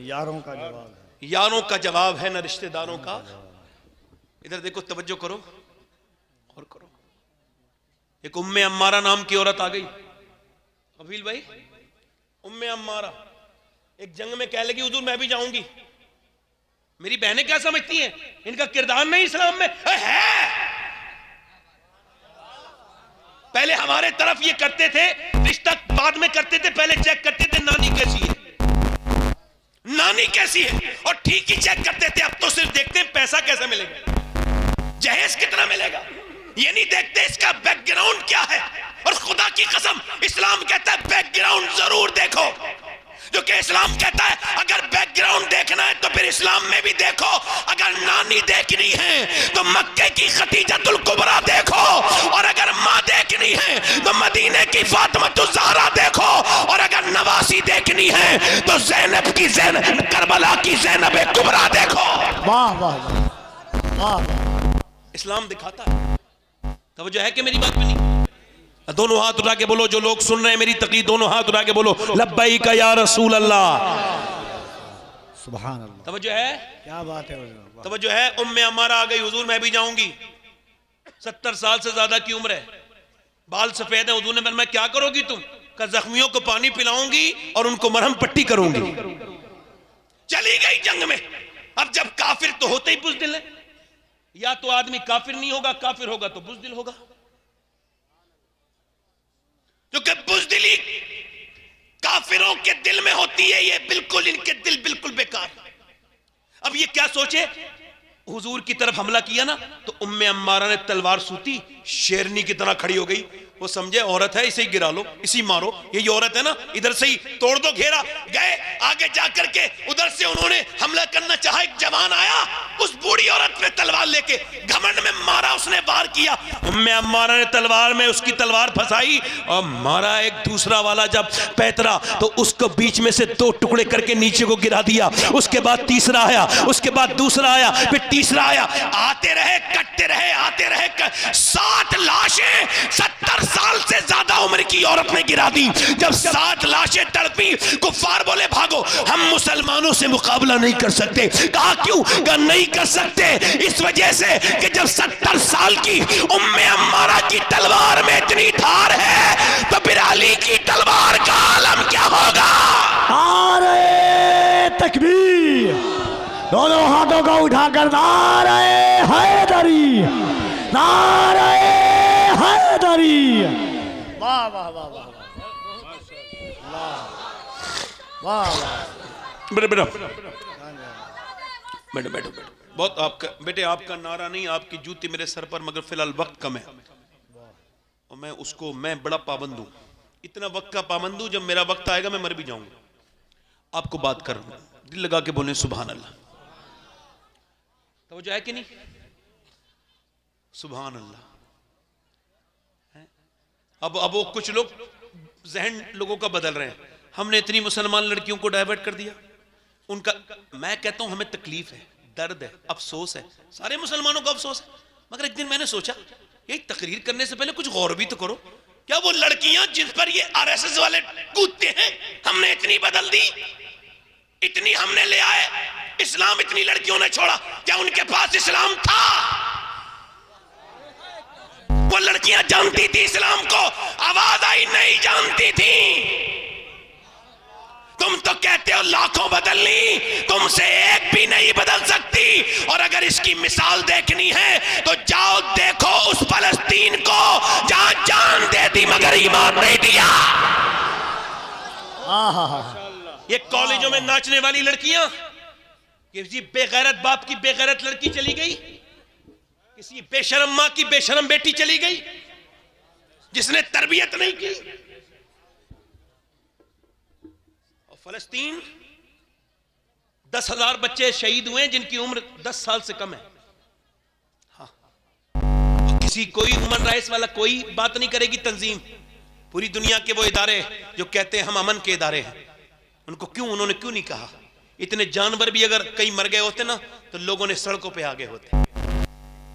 यारों का जवाब है, यारों का जवाब है, ना रिश्तेदारों का। इधर देखो, तवज्जो करो और करो। एक उम्मे अम्मारा नाम की औरत आ गई, कबील भाई, उम्मे अम्मारा एक जंग में कह लगी हुजूर मैं भी जाऊंगी। मेरी बहनें क्या समझती हैं, इनका किरदार नहीं इस्लाम में है। पहले हमारे तरफ ये करते थे, रिश्ता बाद में करते थे, पहले चेक करते थे नानी कैसी है, नानी कैसी है, और ठीक ही चेक करते थे। अब तो सिर्फ देखते हैं पैसा कैसे मिलेगा, जहेज कितना मिलेगा, ये नहीं देखते इसका बैकग्राउंड क्या है। और खुदा की कसम, इस्लाम कहता है बैकग्राउंड जरूर देखो, जो कि इस्लाम कहता है अगर बैकग्राउंड देखना है तो फिर इस्लाम में भी देखो। अगर नानी देखनी है तो मक्के की खदीजतुल कुबरा देखो, और अगर माँ देखनी है तो मदीने की फातिमा ज़हरा देखो, और अगर नवासी देखनी है तो ज़ैनब की करबला की ज़ैनब कुबरा देखो। वाह वाह वाह, इस्लाम दिखाता है। तवज्जो है कि मेरी बात में नहीं? दोनों हाथ उठा के बोलो, जो लोग सुन रहे हैं मेरी तकरीर, दोनों हाथ उठा के बोलो लब्बैक या रसूल अल्लाह, सुभान अल्लाह। तवज्जो है, क्या बात है हुजूर, तवज्जो है। उम्मे अम्मारा आ गई, हुजूर मैं भी जाऊंगी, 70 साल से ज्यादा की उम्र है, बाल सफेद है। हुजूर ने मैं क्या करोगी तुम? का जख्मियों को पानी पिलाऊंगी और उनको मरहम पट्टी करूंगी। चली गई जंग में। अब जब काफिर तो होते ही बुज़दिल है, या तो आदमी काफिर नहीं होगा, काफिर होगा तो बुज़दिल होगा। क्योंकि बुज़दिली काफिरों के दिल में होती है, ये बिल्कुल इनके दिल बिल्कुल बेकार। अब ये क्या सोचे, हुजूर की तरफ हमला किया ना तो उम्मे अम्मारा ने तलवार सूती, शेरनी की तरह खड़ी हो गई। वो समझे औरत है, इसे ही गिरा लो, इसी मारो, ये औरत है ना, इधर से ही तोड़ दो घेरा। गए आगे जाकर के उधर से उन्होंने हमला करना चाहा, एक जवान आया, उस बूढ़ी औरत पे तलवार लेके घमंड में मारा, उसने वार किया। उम्मे अम्मारा ने तलवार में उसकी तलवार फंसाई और मारा। एक दूसरा वाला जब पैतरा तो उसको बीच में से 2 टुकड़े करके नीचे को गिरा दिया। उसके बाद तीसरा आया, उसके बाद दूसरा आया, फिर तीसरा आया। आते रहे, कटते रहे, आते रहे। 7 लाशें 70 साल से ज्यादा उम्र की औरत ने गिरा दी। जब 7 लाशें तड़पी, कुफ्फार बोले भागो, हम मुसलमानों से मुकाबला नहीं कर सकते। कहा क्यों? कहा नहीं कर सकते इस वजह से कि जब 70 साल की उम्मे अम्मारा की तलवार में इतनी धार है तो फिर अली की तलवार का आलम क्या होगा। नारे तकबीर, दोनों हाथों को उठाकर नारे हैदरी, नारे हैदरी। वाह वाह वाह वाह वाह वाह। बेटा बेटा बैठो बैठो बैठो। बहुत आपका बेटे, आपका नारा नहीं, आपकी जूती मेरे सर पर, मगर फिलहाल वक्त कम है और मैं बड़ा पाबंद हूं, इतना वक्त का पाबंद हूं, जब मेरा वक्त आएगा मैं मर भी जाऊंगा। आपको बात कर रहा हूं, दिल लगा के बोले सुभान अल्लाह। तो वो जाए कि नहीं? सुभान अल्लाह। अब वो कुछ लोग जहन लोगों का बदल रहे हैं। हमने इतनी मुसलमान लड़कियों को डाइवर्ट कर दिया, उनका, मैं कहता हूं हमें तकलीफ है, दर्द है, अफसोस है, सारे मुसलमानों को अफसोस है। मगर एक दिन मैंने सोचा यही तकरीर करने से पहले कुछ गौर भी तो करो, क्या वो लड़कियां जिस पर ये आरएसएस वाले कूदते हैं हमने इतनी बदल दी, इतनी हमने ले आए, इस्लाम इतनी लड़कियों ने छोड़ा, क्या उनके पास इस्लाम था? वो लड़कियां जानती थी इस्लाम को, आवाज आई नहीं जानती थी। तुम तो कहते हो लाखों बदल ली, तुमसे एक भी नहीं बदल सकती। और अगर इसकी मिसाल देखनी है तो जाओ देखो उस फलस्तीन को जहां जान दे दी मगर ईमान नहीं दिया। ये कॉलेजों में नाचने वाली लड़कियां, किसी बेगैरत बाप की बेगैरत लड़की चली गई, किसी बेशरम मां की बेशरम बेटी चली गई जिसने तरबियत नहीं की। और फलस्तीन 10,000 बच्चे शहीद हुए जिनकी उम्र 10 साल से कम है। हाँ, किसी कोई ह्यूमन राइट्स वाला कोई बात नहीं करेगी तंजीम। पूरी दुनिया के वो इदारे जो कहते हैं हम अमन के इदारे हैं, उन्होंने क्यों नहीं कहा? इतने जानवर भी अगर कई मर गए होते ना तो लोगों ने सड़कों पे आगे होते।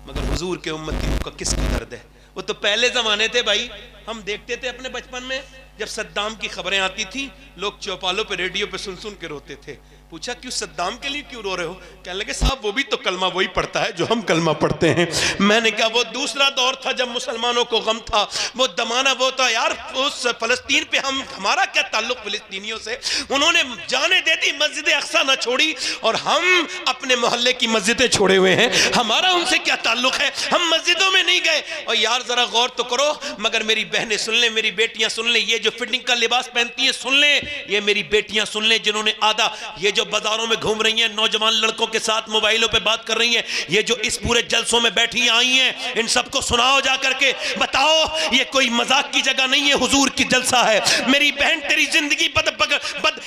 मगर हुजूर के उम्मतियों का किसको दर्द है? वो तो पहले जमाने थे भाई, हम देखते थे अपने बचपन में जब सद्दाम की खबरें आती थी, लोग चौपालों पे रेडियो पे सुन सुन के रोते थे। पूछा क्यों, सद्दाम के लिए क्यों रो रहे हो? कहने लगे साहब वो भी तो कलमा वही पढ़ता है जो हम कलमा पढ़ते हैं। मैंने कहा वो दूसरा दौर था जब मुसलमानों को गम था, वो दमाना वो था यार। उस फलस्तीन पे हमारा क्या ताल्लुक फिलिस्तीनियों से? उन्होंने जाने दे दी, मस्जिद अक्सा ना छोड़ी, और हम अपने मोहल्ले की मस्जिदें छोड़े हुए हैं। हमारा उनसे क्या ताल्लुक है? हम मस्जिदों में नहीं गए। और यार जरा गौर तो करो, मगर मेरी बहनें सुन ले, मेरी बेटियां सुन ले, ये जो फिटिंग का लिबास पहनती है सुन ले, ये मेरी बेटियां सुन ले, जिन्होंने आधा ये जो बाजारों में घूम रही हैं, नौजवान लड़कों के साथ मोबाइलों पे बात कर रही हैं, ये जो इस पूरे जलसों में बैठी आई हैं, इन सबको सुनाओ जा करके, बताओ ये कोई मजाक की जगह नहीं है, हुजूर की जलसा है। मेरी बहन तेरी जिंदगी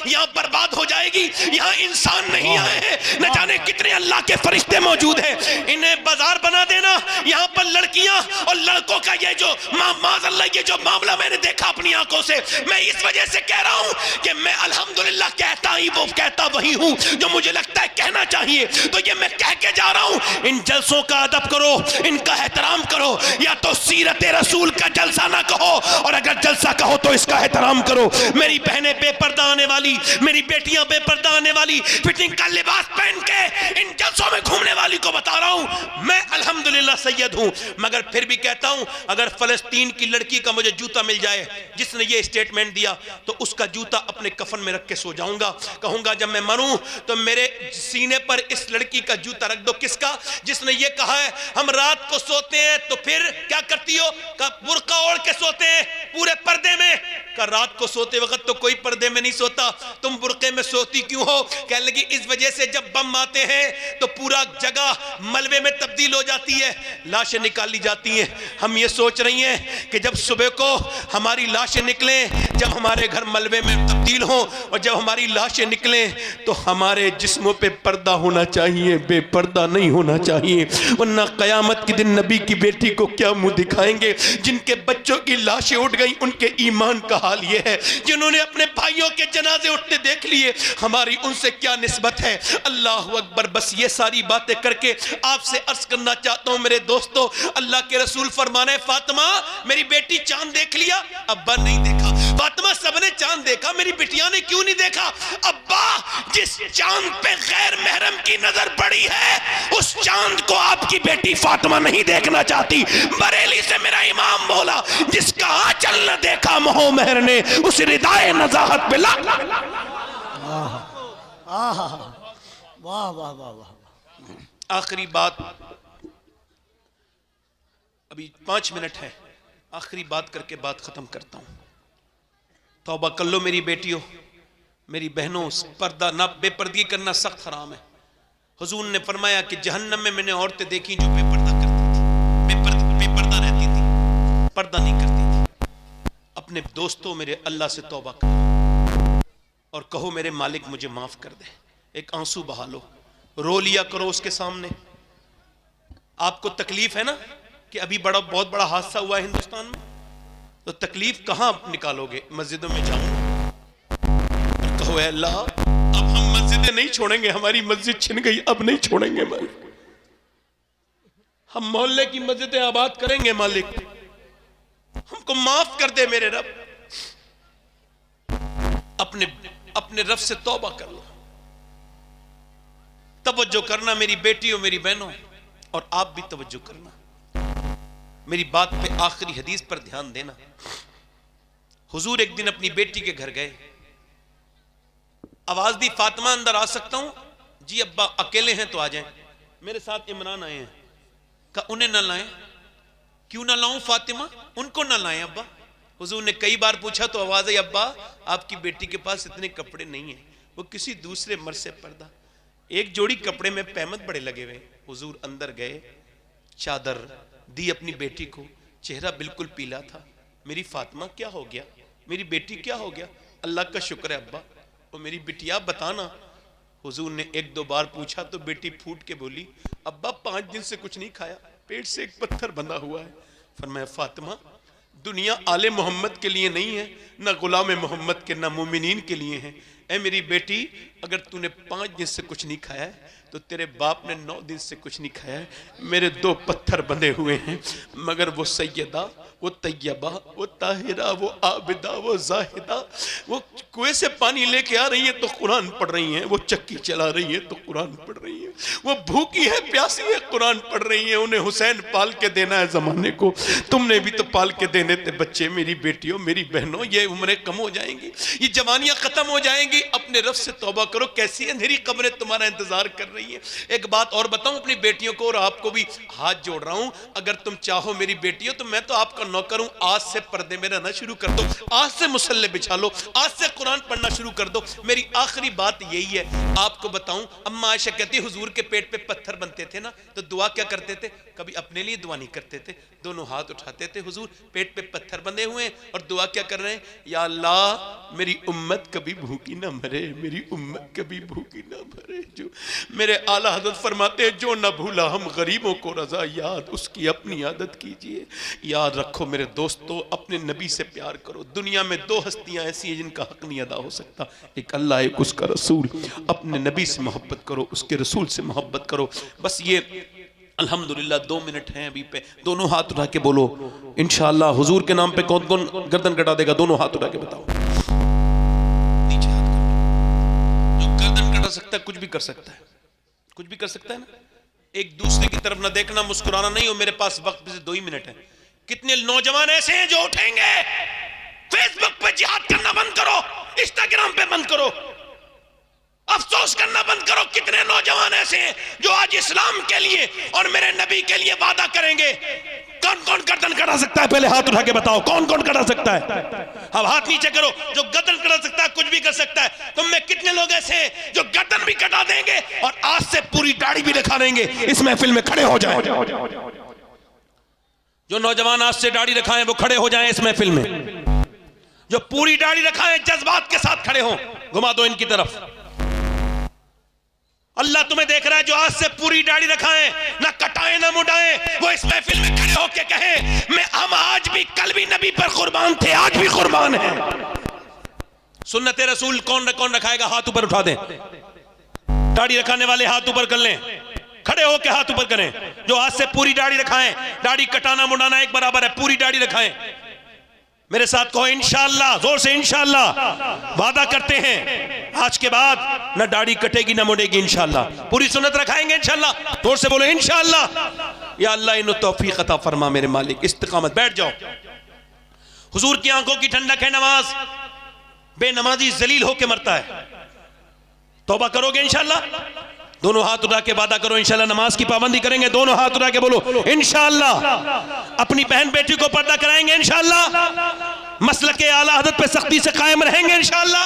यहाँ बर्बाद हो जाएगी। यहाँ इंसान नहीं आए हैं, न जाने कितने अल्लाह के फरिश्ते मौजूद हैं। इन्हें बाजार बना देना। यहाँ पर लड़कियां और लड़कों का ये जो माज़अल्लाह ये जो मामला मैंने देखा अपनी आंखों से, मैं इस वजह से कह रहा हूं कि मैं अल्हम्दुलिल्लाह कहता वही हूं जो मुझे लगता है कहना चाहिए। तो ये मैं कह के जा रहा हूं, इन जलसों का अदब करो, इनका एहतराम करो। या तो सीरत रसूल का जलसा ना कहो, और अगर जलसा कहो तो इसका एहतराम करो। मेरी बहनें बेपर्दा आने वाली, मेरी बेटियां बेपर्दा आने वाली, फिटिंग का लिबास पहन के इन जलसों में घूमने वाली को बता रहा हूं, मैं अल्हम्दुलिल्लाह सैयद हूं। मगर फिर भी कहता हूं, अगर फलस्तीन की लड़की का मुझे जूता मिल जाए जिसने ये स्टेटमेंट दिया, तो उसका जूता अपने कफन में रख के सो जाऊंगा। कहूंगा जब मैं मरूं तो मेरे सीने पर इस लड़की का जूता रख दो। किसका? जिसने ये कहा है हम रात को सोते हैं तो फिर क्या करती हो? बुर्का ओढ़ के सोते हैं। पूरे पर्दे में। का रात को सोते वक्त तो कोई पर्दे में नहीं सोता, तुम बुर्के में सोती क्यों हो? कहने लगी इस वजह से जब बम आते हैं तो पूरा जगह मलबे में तब्दील हो जाती है, लाशें निकाली जाती हैं। हम ये सोच रही हैं कि जब सुबह को हमारी लाशें निकलें, जब हमारे घर मलबे में तब्दील हो और जब हमारी लाशें निकलें तो हमारे जिस्मों पे पर्दा होना चाहिए, बेपर्दा नहीं होना चाहिए, वरना कयामत के दिन नबी की बेटी को क्या मुंह दिखाएंगे? जिनके बच्चों की लाशें उठ गई उनके ईमान का हाल ये है, जिन्होंने अपने भाइयों के जनाजे उठते देख लिए हमारी उनसे क्या निस्बत है? अल्लाह अकबर। बस ये सारी बातें करके आपसे अर्ज करना चाहता हूं मेरे दोस्तों, अल्लाह के रसूल फरमाने फातिमा मेरी बेटी चांद देख लिया? अब्बा नहीं देखा। फातिमा सबने चांद देखा, मेरी बिटिया ने क्यों नहीं देखा? अब्बा जिस चांद पे गैर महरम की नजर पड़ी है उस चांद को आपकी बेटी फातिमा नहीं देखना चाहती। बरेली से मेरा इमाम बोला जिसका आंचल न देखा मोह महर ने उस रिदाए नजाहत पे ला। वाह वाह वाह वाह। आखिरी बात, अभी 5 मिनट है, आखिरी बात करके बात खत्म करता हूं। तौबा कर लो मेरी बेटियों, मेरी बहनों, पर्दा ना बेपर्दगी करना सख्त हराम है। हुजूर ने फरमाया कि जहन्नम में मैंने औरतें देखी जो बेपर्दा करती थी, बेपर्दा रहती थी, पर्दा नहीं करती थी। अपने दोस्तों मेरे अल्लाह से तौबा करो और कहो मेरे मालिक मुझे माफ कर दे। एक आंसू बहा लो, रो लिया करो उसके सामने। आपको तकलीफ है ना कि अभी बहुत बड़ा हादसा हुआ है हिंदुस्तान में, तो तकलीफ कहां निकालोगे? मस्जिदों में जाओ, कहो अल्लाह अब हम मस्जिदें नहीं छोड़ेंगे, हमारी मस्जिद छिन गई, अब नहीं छोड़ेंगे मालिक, हम मोहल्ले की मस्जिदें आबाद करेंगे मालिक, हमको माफ कर दे मेरे रब। अपने रब से तौबा कर लो। तवज्जो करना मेरी बेटियों मेरी बहनों, और आप भी तवज्जो करना, मेरी बात पे आखिरी हदीस पर ध्यान देना। हुजूर एक दिन अपनी बेटी के घर गए, आवाज दी फातिमा अंदर आ सकता हूं? जी अब्बा अकेले हैं तो आ जाएं। मेरे साथ इमरान आए हैं। कहा उन्हें ना लाएं। क्यों ना लाऊं फातिमा? उनको ना लाएं अब्बा। हुजूर ने कई बार पूछा तो आवाज आई अब्बा आपकी बेटी के पास इतने कपड़े नहीं है, वो किसी दूसरे मर्द से पर्दा, एक जोड़ी कपड़े में पैमत बड़े लगे हुए। हुजूर अंदर गए, चादर दी अपनी बेटी को, चेहरा बिल्कुल पीला था। मेरी फातिमा क्या हो गया? मेरी बेटी क्या हो गया? अल्लाह का शुक्र है अब्बा, वो मेरी बिटिया बताना। हुजूर ने 1-2 बार पूछा तो बेटी फूट के बोली अब्बा 5 दिन से कुछ नहीं खाया, पेट से एक पत्थर बंधा हुआ है। फरमाया फातिमा दुनिया आले मोहम्मद के लिए नहीं है, ना गुलाम मोहम्मद के, ना मोमिनीन के लिए है। ऐ मेरी बेटी अगर तूने 5 दिन से कुछ नहीं खाया है तो तेरे बाप ने 9 दिन से कुछ नहीं खाया है। मेरे 2 पत्थर बंधे हुए हैं, मगर वो सैयदा, वो तैयबा, वो ताहिरा, वो आबिदा, वो जाहिदा, वो कुएं से पानी लेके आ रही है तो कुरान पढ़ रही हैं, वो चक्की चला रही है तो कुरान पढ़ रही है, वो भूखी है प्यासी है कुरान पढ़ रही है। उन्हें हुसैन पाल के देना है जमाने को, तुमने भी तो पाल के देने थे बच्चे। मेरी बेटियों मेरी बहनों, ये उम्रें कम हो जाएंगी, ये जवानियां खत्म हो जाएंगी। अपने रब से तौबा करो, कैसी अंधेरी कब्रें तुम्हारा इंतजार कर रही है। एक बात और बताऊं अपनी बेटियों को और आपको भी हाथ जोड़ रहा हूं, अगर तुम चाहो मेरी बेटियों तो मैं तो आपका नौकर हूं, आज से पर्दे में रहना शुरू कर दो, आज से मुसल्ले बिछा लो, आज से कुरान पढ़ना शुरू कर दो। मेरी आखिरी बात यही है, आपको बताऊं अम्मा आयशा कहती हुजूर के पेट पे पत्थर बनते थे ना तो दुआ क्या करते थे? कभी अपने लिए दुआ नहीं करते थे, दोनों हाथ उठाते थे, हुजूर पेट पे पत्थर बंधे हुए हैं और दुआ क्या कर रहे हैं? या अल्लाह मेरी उम्मत कभी भूखी ना मरे, मेरी उम्मत कभी भूखी ना मरे। जो मेरे आला हज़रत फरमाते हैं जो न भूला हम गरीबों को रजा याद, उसकी अपनी आदत कीजिए। याद रखो मेरे दोस्तों, अपने नबी से प्यार करो। दुनिया में 2 हस्तियां ऐसी हैं जिनका हक नहीं अदा हो सकता, एक अल्लाह एक उसका रसूल। अपने नबी से मोहब्बत करो, उसके रसूल से मोहब्बत करो। बस ये अल्हम्दुलिल्लाह 2 मिनट हैं अभी पे, दोनों हाथ उठा के बोलो इंशाअल्लाह हुजूर के नाम पे कौन कौन गर्दन कटा देगा? दोनों हाथ उठा के बताओ। नीचे हाथ कर, जो गर्दन कटा सकता है कुछ भी कर सकता है, कुछ भी कर सकता है ना। एक दूसरे की तरफ ना देखना, मुस्कुराना नहीं हो। मेरे पास वक्त से 2 ही मिनट है। कितने नौजवान ऐसे हैं जो उठेंगे, फेसबुक पे जिहाद करना बंद करो, इंस्टाग्राम पे बंद करो, अफसोस करना बंद करो। कितने नौजवान ऐसे हैं जो आज इस्लाम के लिए और मेरे नबी के लिए वादा करेंगे। कौन कौन गर्दन कटा सकता है? पहले हाथ उठा के बताओ, कौन कौन कटा सकता है? अब हाथ नीचे करो। जो गर्दन कटा सकता है कुछ भी कर सकता है। तुम में कितने लोग ऐसे हैं जो गर्दन भी कटा देंगे और आज से पूरी दाढ़ी भी दिखा देंगे? इस महफिल में खड़े हो जाए। जो नौजवान आज से दाढ़ी रखाएं वो खड़े हो जाएं इस महफिल में। जो पूरी दाढ़ी रखाएं जज्बात के साथ खड़े हों। घुमा दो इनकी तरफ। अल्लाह तुम्हें देख रहा है। जो आज से पूरी दाढ़ी रखाएं, ना कटाएं ना मुड़ाएं, वो इस महफिल में खड़े होके कहें मैं हम आज भी कल भी नबी पर कुर्बान थे, आज भी कुर्बान है। सुन्नत रसूल कौन कौन रखाएगा? हाथ ऊपर उठा दें। दाढ़ी रखाने वाले हाथ ऊपर कर लें, खड़े होके हाथ ऊपर करें। जो आज से पूरी दाढ़ी रखाएं, दाढ़ी कटाना मुड़ाना एक बराबर है, पूरी दाढ़ी रखाएं। मेरे साथ कहो इंशाअल्लाह, जोर से इंशाअल्लाह। वादा करते हैं आज के बाद ना दाढ़ी कटेगी ना मुड़ेगी इंशाअल्लाह। पूरी सुन्नत रखाएंगे इंशाअल्लाह। जोर से बोलो इंशाअल्लाह। या अल्लाह इन्हें तौफीक अता फरमा मेरे मालिक। इस्तिकामत। बैठ जाओ। हुजूर की आंखों की ठंडक है नमाज। बेनमाजी जलील होके मरता है। तौबा करोगे इंशाअल्लाह? दोनों हाथ उठा के वादा करो इंशाअल्लाह नमाज की पाबंदी करेंगे। दोनों हाथ उठा के बोलो इंशाअल्लाह। अपनी बहन बेटी को पर्दा कराएंगे इंशाअल्लाह। मसलक आला हज़रत पे सख्ती से कायम रहेंगे इंशाअल्लाह।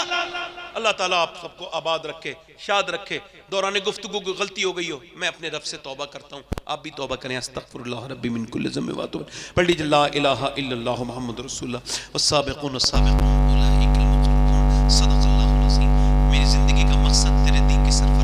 अल्लाह ताला आप सबको आबाद रखे, शाद रखे। दौरान गुफ्तगू की गलती हो गई हो, मैं अपने रब से तौबा करता हूँ, आप भी तौबा करें। अस्तगफिरुल्लाह रब्बी मिन कुल्लि ज़म्बिन व अतूबु इलैह। पढ़ लीजिए ला इलाहा इल्लल्लाह मुहम्मदुर रसूलुल्लाह वस्साबिक़ून अस्साबिक़ून उलाइकल मुक़र्रबून। सदक़ल्लाहुल अज़ीम। मेरी जिंदगी का मकसद तेरे दीन की सरफराज़ी